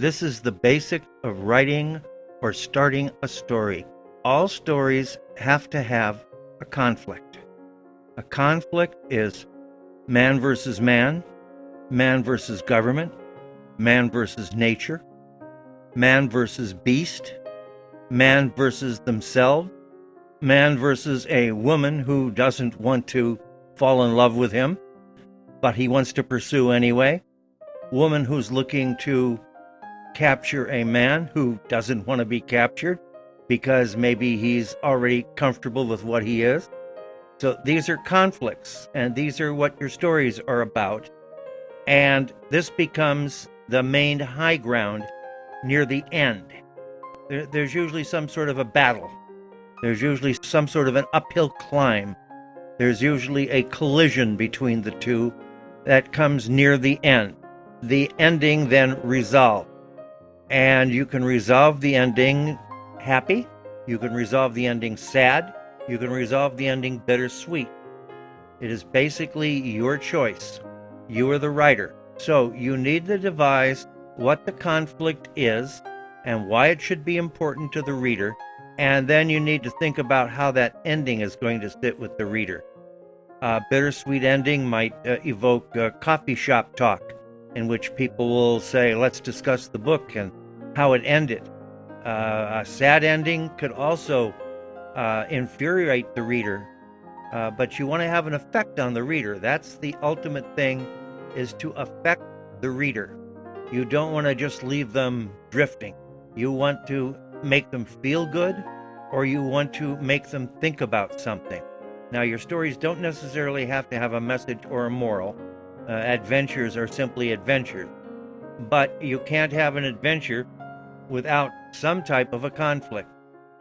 This is the basic of writing or starting a story. All stories have to have a conflict. A conflict is man versus man versus government, man versus nature, man versus beast, man versus themselves, man versus a woman who doesn't want to fall in love with him, but he wants to pursue anyway, woman who's looking to capture a man who doesn't want to be captured because maybe he's already comfortable with what he is. So these are conflicts, and these are what your stories are about. And this becomes the main high ground near the end. There's usually some sort of a battle. There's usually some sort of an uphill climb. There's usually a collision between the two that comes near the end. The ending then resolved. And you can resolve the ending happy. You can resolve the ending sad. You can resolve the ending bittersweet. It is basically your choice. You are the writer. So you need to devise what the conflict is and why it should be important to the reader. And then you need to think about how that ending is going to sit with the reader. A bittersweet ending might evoke coffee shop talk, in which people will say, let's discuss the book and how it ended. A sad ending could also infuriate the reader, but you want to have an effect on the reader. That's the ultimate thing, is to affect the reader. You don't want to just leave them drifting. You want to make them feel good, or you want to make them think about something. Now, your stories don't necessarily have to have a message or a moral. Adventures are simply adventures. But you can't have an adventure without some type of a conflict.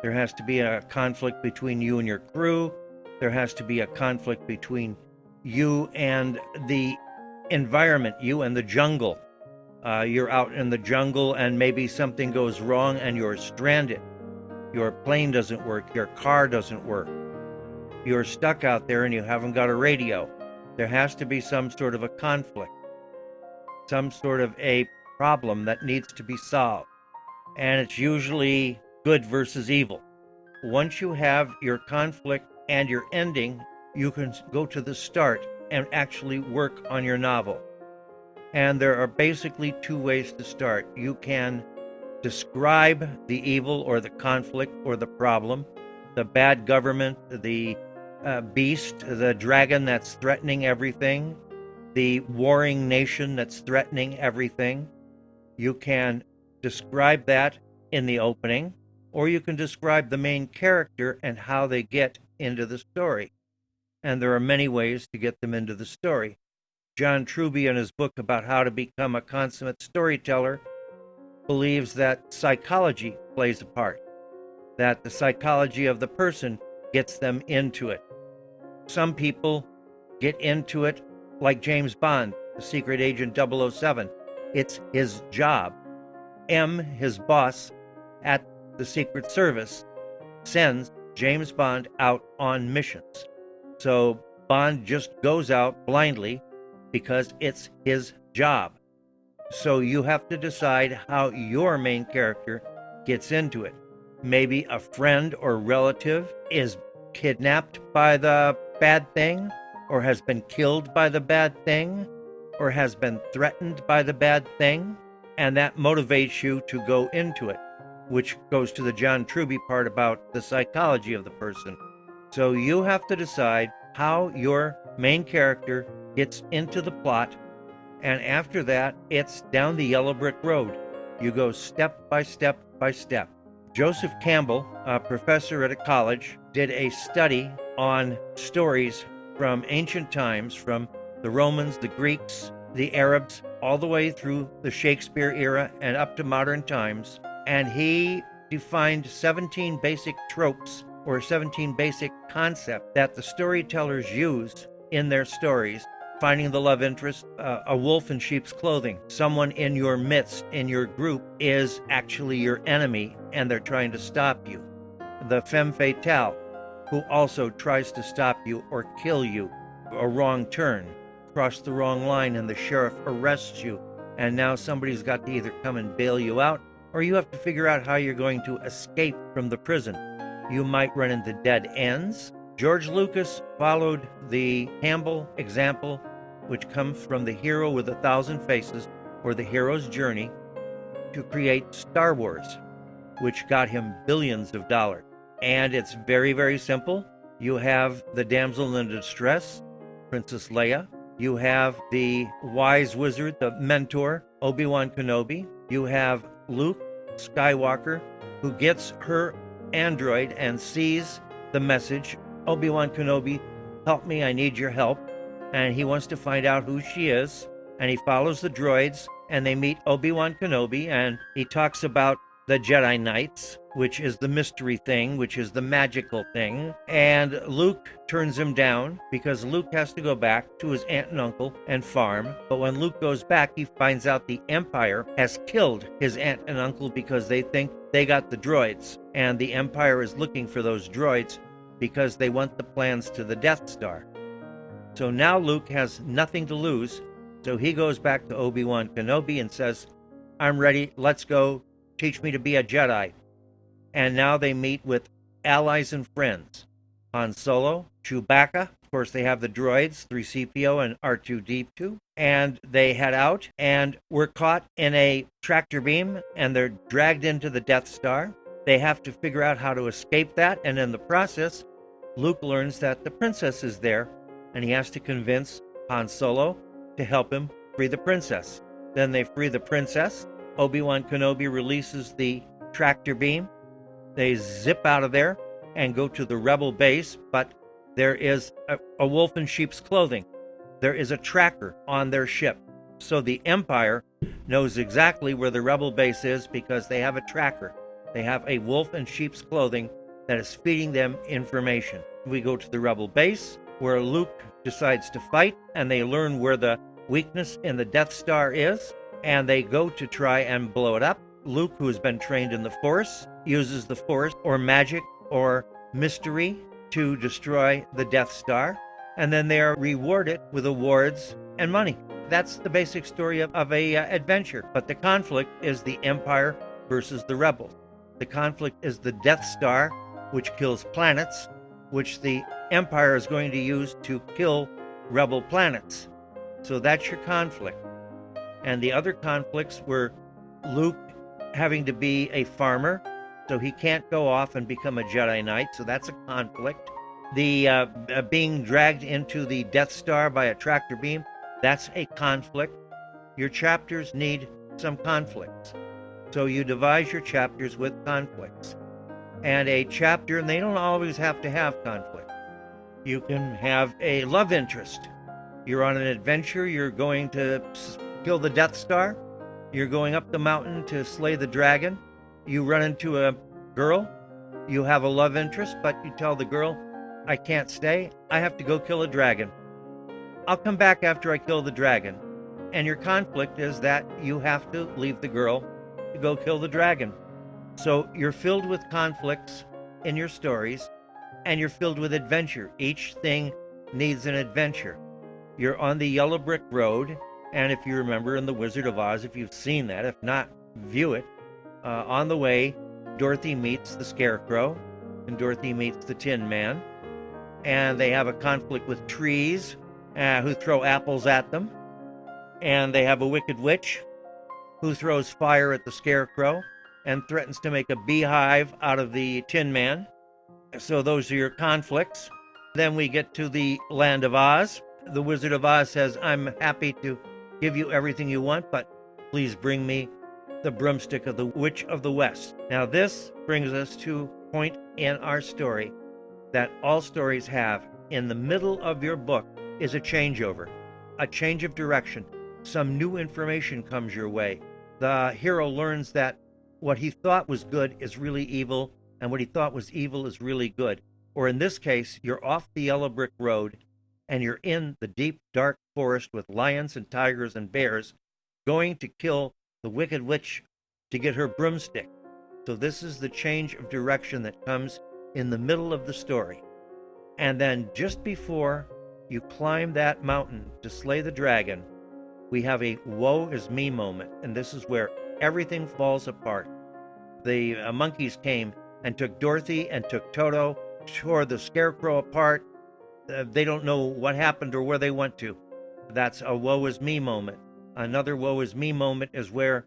There has to be a conflict between you and your crew. There has to be a conflict between you and the environment, you and the jungle. You're out in the jungle and maybe something goes wrong and you're stranded. Your plane doesn't work, your car doesn't work. You're stuck out there and you haven't got a radio. There has to be some sort of a conflict, some sort of a problem that needs to be solved. And it's usually good versus evil. Once you have your conflict and your ending, you can go to the start and actually work on your novel. And there are basically two ways to start. You can describe the evil or the conflict or the problem, the bad government, the beast, the dragon that's threatening everything, the warring nation that's threatening everything. You can describe that in the opening, or you can describe the main character and how they get into the story. And there are many ways to get them into the story. John Truby, in his book about how to become a consummate storyteller, believes that psychology plays a part, that the psychology of the person gets them into it. Some people get into it like James Bond, the secret agent 007. It's his job. M, his boss at the Secret Service, sends James Bond out on missions. So Bond just goes out blindly because it's his job. So you have to decide how your main character gets into it. Maybe a friend or relative is kidnapped by the bad thing, or has been killed by the bad thing, or has been threatened by the bad thing, and that motivates you to go into it, which goes to the John Truby part about the psychology of the person. So you have to decide how your main character gets into the plot, and after that, it's down the yellow brick road. You go step by step by step. Joseph Campbell, a professor at a college, did a study on stories from ancient times, from the Romans, the Greeks, the Arabs, all the way through the Shakespeare era and up to modern times. And he defined 17 basic tropes or 17 basic concepts that the storytellers use in their stories. Finding the love interest, a wolf in sheep's clothing. Someone in your midst, in your group, is actually your enemy and they're trying to stop you. The femme fatale, who also tries to stop you or kill you. A wrong turn, cross the wrong line and the sheriff arrests you and now somebody's got to either come and bail you out, or you have to figure out how you're going to escape from the prison. You might run into dead ends. George Lucas followed the Campbell example, which comes from The Hero with a Thousand Faces, or The Hero's Journey, to create Star Wars, which got him billions of dollars. And it's very, very simple. You have the damsel in distress, Princess Leia. You have the wise wizard, the mentor, Obi-Wan Kenobi. You have Luke Skywalker, who gets her android and sees the message, Obi-Wan Kenobi, help me, I need your help. And he wants to find out who she is. And he follows the droids, and they meet Obi-Wan Kenobi, and he talks about the Jedi Knights, which is the mystery thing, which is the magical thing. And Luke turns him down because Luke has to go back to his aunt and uncle and farm. But when Luke goes back, he finds out the Empire has killed his aunt and uncle because they think they got the droids. And the Empire is looking for those droids because they want the plans to the Death Star. So now Luke has nothing to lose. So he goes back to Obi-Wan Kenobi and says, I'm ready, let's go, teach me to be a Jedi. And now they meet with allies and friends. Han Solo, Chewbacca, of course they have the droids, 3CPO and R2-D2, and they head out and were caught in a tractor beam and they're dragged into the Death Star. They have to figure out how to escape that, and in the process, Luke learns that the princess is there, and he has to convince Han Solo to help him free the princess. Then they free the princess. Obi-Wan Kenobi releases the tractor beam. They zip out of there and go to the rebel base, but there is a wolf in sheep's clothing. There is a tracker on their ship. So the Empire knows exactly where the rebel base is because they have a tracker. They have a wolf in sheep's clothing that is feeding them information. We go to the rebel base where Luke decides to fight, and they learn where the weakness in the Death Star is, and they go to try and blow it up. Luke, who has been trained in the Force, uses the Force or magic or mystery to destroy the Death Star, and then they are rewarded with awards and money. That's the basic story of a adventure. But the conflict is the Empire versus the rebels. The conflict is the Death Star, which kills planets, which the Empire is going to use to kill rebel planets. So that's your conflict. And the other conflicts were Luke having to be a farmer, so he can't go off and become a Jedi Knight, so that's a conflict. The being dragged into the Death Star by a tractor beam, that's a conflict. Your chapters need some conflicts. So you devise your chapters with conflicts. And a chapter, and they don't always have to have conflict. You can have a love interest. You're on an adventure, you're going to kill the Death Star, you're going up the mountain to slay the dragon, you run into a girl, you have a love interest, but you tell the girl, I can't stay, I have to go kill a dragon. I'll come back after I kill the dragon. And your conflict is that you have to leave the girl to go kill the dragon. So you're filled with conflicts in your stories, and you're filled with adventure. Each thing needs an adventure. You're on the yellow brick road, and if you remember in The Wizard of Oz, if you've seen that, if not, view it. On the way, Dorothy meets the Scarecrow, and Dorothy meets the Tin Man, and they have a conflict with trees who throw apples at them, and they have a wicked witch who throws fire at the Scarecrow and threatens to make a beehive out of the Tin Man. So those are your conflicts. Then we get to the Land of Oz. The Wizard of Oz says, I'm happy to give you everything you want, but please bring me the broomstick of the Witch of the West. Now this brings us to a point in our story that all stories have. In the middle of your book is a changeover, a change of direction. Some new information comes your way. The hero learns that what he thought was good is really evil, and what he thought was evil is really good. Or in this case, you're off the yellow brick road, and you're in the deep, dark forest with lions and tigers and bears, going to kill the wicked witch to get her broomstick. So this is the change of direction that comes in the middle of the story. And then just before you climb that mountain to slay the dragon, we have a woe-is-me moment, and this is where everything falls apart. The monkeys came and took Dorothy and took Toto, tore the scarecrow apart. They don't know what happened or where they went to. That's a woe-is-me moment. Another woe-is-me moment is where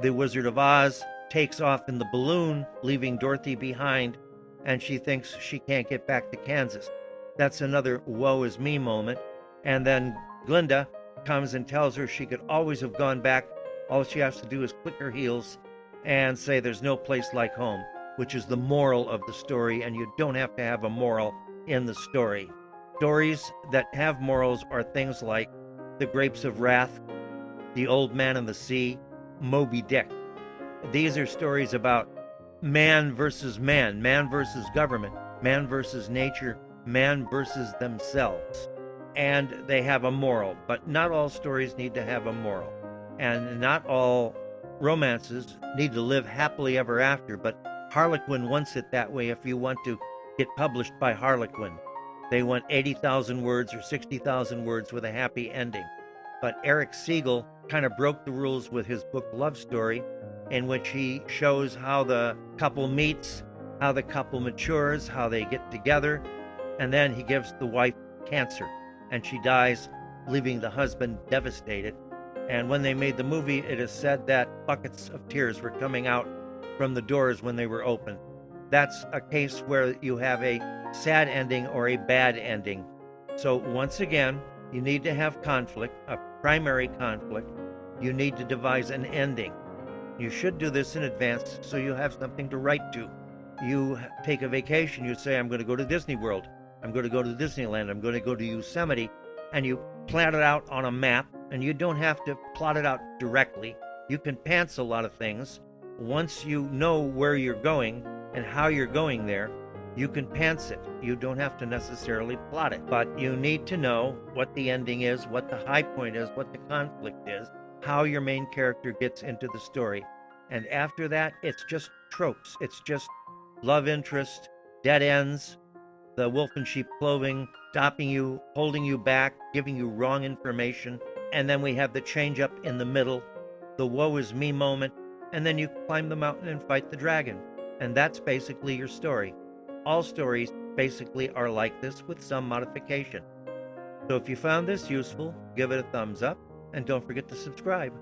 the Wizard of Oz takes off in the balloon, leaving Dorothy behind, and she thinks she can't get back to Kansas. That's another woe-is-me moment. And then Glinda comes and tells her she could always have gone back. All she has to do is click her heels and say there's no place like home, which is the moral of the story, and you don't have to have a moral in the story. Stories that have morals are things like The Grapes of Wrath, The Old Man and the Sea, Moby Dick. These are stories about man versus government, man versus nature, man versus themselves. And they have a moral, but not all stories need to have a moral. And not all romances need to live happily ever after, but Harlequin wants it that way if you want to get published by Harlequin. They want 80,000 words or 60,000 words with a happy ending. But Eric Siegel kind of broke the rules with his book Love Story, in which he shows how the couple meets, how the couple matures, how they get together, and then he gives the wife cancer, and she dies, leaving the husband devastated. And when they made the movie, it is said that buckets of tears were coming out from the doors when they were opened. That's a case where you have a sad ending or a bad ending. So once again, you need to have conflict, a primary conflict. You need to devise an ending. You should do this in advance so you have something to write to. You take a vacation, you say, I'm going to go to Disney World, I'm going to go to Disneyland, I'm going to go to Yosemite, and you plan it out on a map, and you don't have to plot it out directly. You can pants a lot of things. Once you know where you're going and how you're going there, you can pants it. You don't have to necessarily plot it, but you need to know what the ending is, what the high point is, what the conflict is, how your main character gets into the story. And after that, it's just tropes. It's just love interest, dead ends, the wolf in sheep clothing, stopping you, holding you back, giving you wrong information. And then we have the change up in the middle, the woe is me moment, and then you climb the mountain and fight the dragon. And that's basically your story. All stories basically are like this with some modification. So if you found this useful, give it a thumbs up and don't forget to subscribe.